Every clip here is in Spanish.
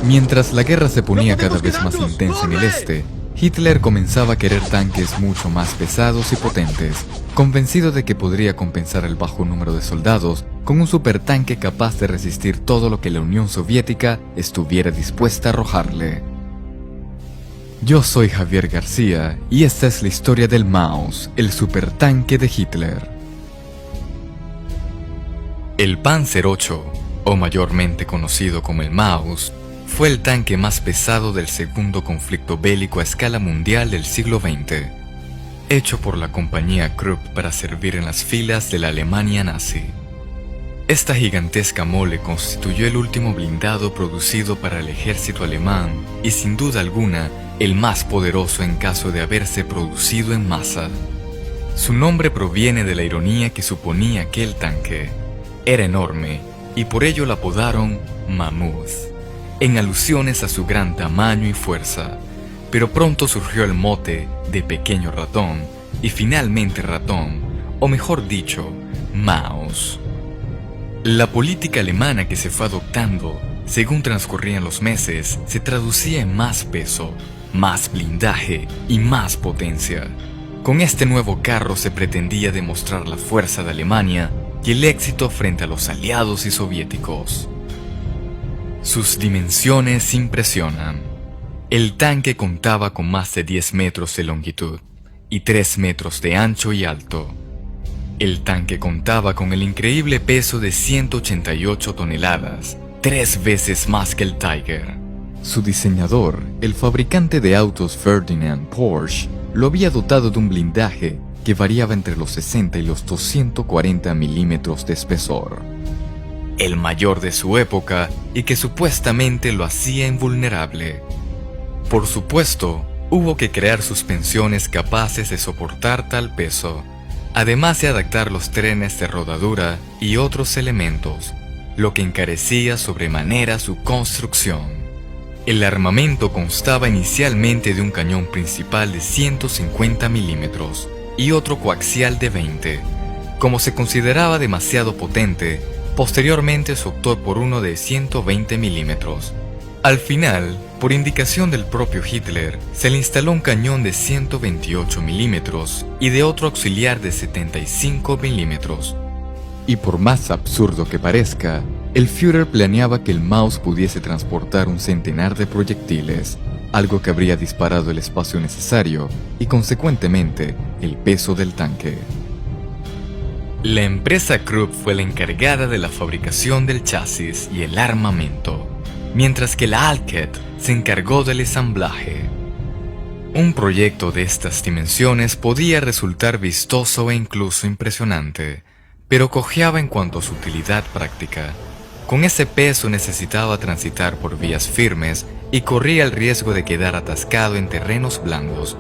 Mientras la guerra se ponía cada vez más intensa en el este, Hitler comenzaba a querer tanques mucho más pesados y potentes, convencido de que podría compensar el bajo número de soldados con un supertanque capaz de resistir todo lo que la Unión Soviética estuviera dispuesta a arrojarle. Yo soy Javier García y esta es la historia del Maus, el supertanque de Hitler. El Panzer VIII, o mayormente conocido como el Maus, fue el tanque más pesado del segundo conflicto bélico a escala mundial del siglo XX, hecho por la compañía Krupp para servir en las filas de la Alemania nazi. Esta gigantesca mole constituyó el último blindado producido para el ejército alemán y sin duda alguna el más poderoso en caso de haberse producido en masa. Su nombre proviene de la ironía que suponía aquel tanque. Era enorme y por ello lo apodaron Mammoth, en alusiones a su gran tamaño y fuerza, pero pronto surgió el mote de pequeño ratón y finalmente ratón, o mejor dicho, Maus. La política alemana que se fue adoptando, según transcurrían los meses, se traducía en más peso, más blindaje y más potencia. Con este nuevo carro se pretendía demostrar la fuerza de Alemania y el éxito frente a los aliados y soviéticos. Sus dimensiones impresionan. El tanque contaba con más de 10 metros de longitud y 3 metros de ancho y alto. El tanque contaba con el increíble peso de 188 toneladas, 3 veces más que el Tiger. Su diseñador, el fabricante de autos Ferdinand Porsche, lo había dotado de un blindaje que variaba entre los 60 y los 240 milímetros de espesor, el mayor de su época y que supuestamente lo hacía invulnerable. Por supuesto, hubo que crear suspensiones capaces de soportar tal peso, además de adaptar los trenes de rodadura y otros elementos, lo que encarecía sobremanera su construcción. El armamento constaba inicialmente de un cañón principal de 150 milímetros y otro coaxial de 20. Como se consideraba demasiado potente, posteriormente se optó por uno de 120 milímetros. Al final, por indicación del propio Hitler, se le instaló un cañón de 128 milímetros y de otro auxiliar de 75 milímetros. Y por más absurdo que parezca, el Führer planeaba que el Maus pudiese transportar un centenar de proyectiles, algo que habría disparado el espacio necesario y consecuentemente el peso del tanque. La empresa Krupp fue la encargada de la fabricación del chasis y el armamento, mientras que la Alket se encargó del ensamblaje. Un proyecto de estas dimensiones podía resultar vistoso e incluso impresionante, pero cojeaba en cuanto a su utilidad práctica. Con ese peso necesitaba transitar por vías firmes y corría el riesgo de quedar atascado en terrenos blandos,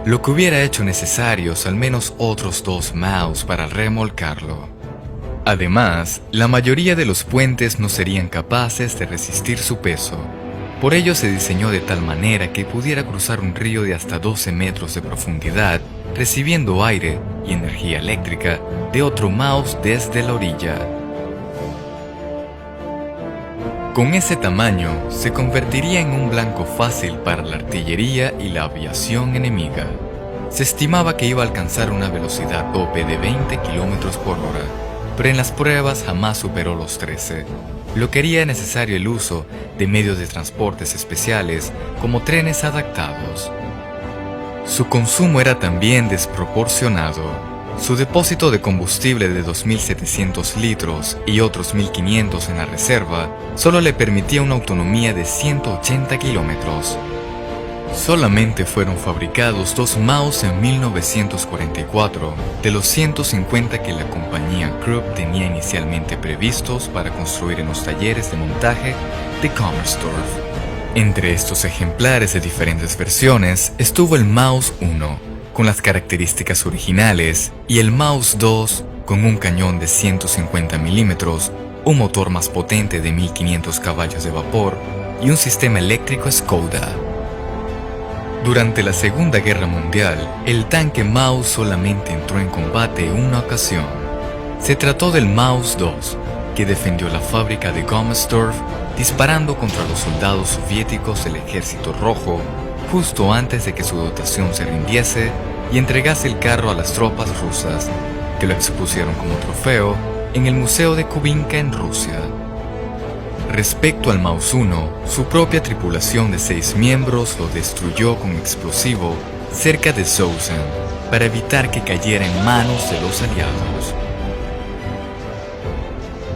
lo que hubiera hecho necesarios al menos otros 2 Maus para remolcarlo. Además, la mayoría de los puentes no serían capaces de resistir su peso. Por ello se diseñó de tal manera que pudiera cruzar un río de hasta 12 metros de profundidad, recibiendo aire y energía eléctrica de otro Maus desde la orilla. Con ese tamaño, se convertiría en un blanco fácil para la artillería y la aviación enemiga. Se estimaba que iba a alcanzar una velocidad tope de 20 km por hora, pero en las pruebas jamás superó los 13, lo que haría necesario el uso de medios de transportes especiales como trenes adaptados. Su consumo era también desproporcionado. Su depósito de combustible de 2.700 litros y otros 1.500 en la reserva solo le permitía una autonomía de 180 kilómetros. Solamente fueron fabricados 2 Maus en 1944 de los 150 que la compañía Krupp tenía inicialmente previstos para construir en los talleres de montaje de Kommersdorf. Entre estos ejemplares de diferentes versiones estuvo el Maus 1, con las características originales, y el Maus 2 con un cañón de 150 milímetros, un motor más potente de 1500 caballos de vapor y un sistema eléctrico Skoda. Durante la Segunda Guerra Mundial, el tanque Maus solamente entró en combate una ocasión. Se trató del Maus 2, que defendió la fábrica de Kommersdorf disparando contra los soldados soviéticos del Ejército Rojo justo antes de que su dotación se rindiese y entregase el carro a las tropas rusas, que lo expusieron como trofeo en el Museo de Kubinka en Rusia. Respecto al Maus 1, su propia tripulación de 6 miembros lo destruyó con explosivo cerca de Zouzen para evitar que cayera en manos de los aliados.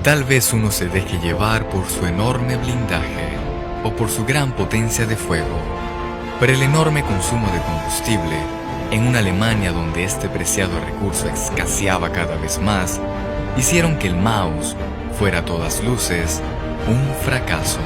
Tal vez uno se deje llevar por su enorme blindaje o por su gran potencia de fuego, pero el enorme consumo de combustible en una Alemania donde este preciado recurso escaseaba cada vez más, hicieron que el Maus fuera a todas luces un fracaso.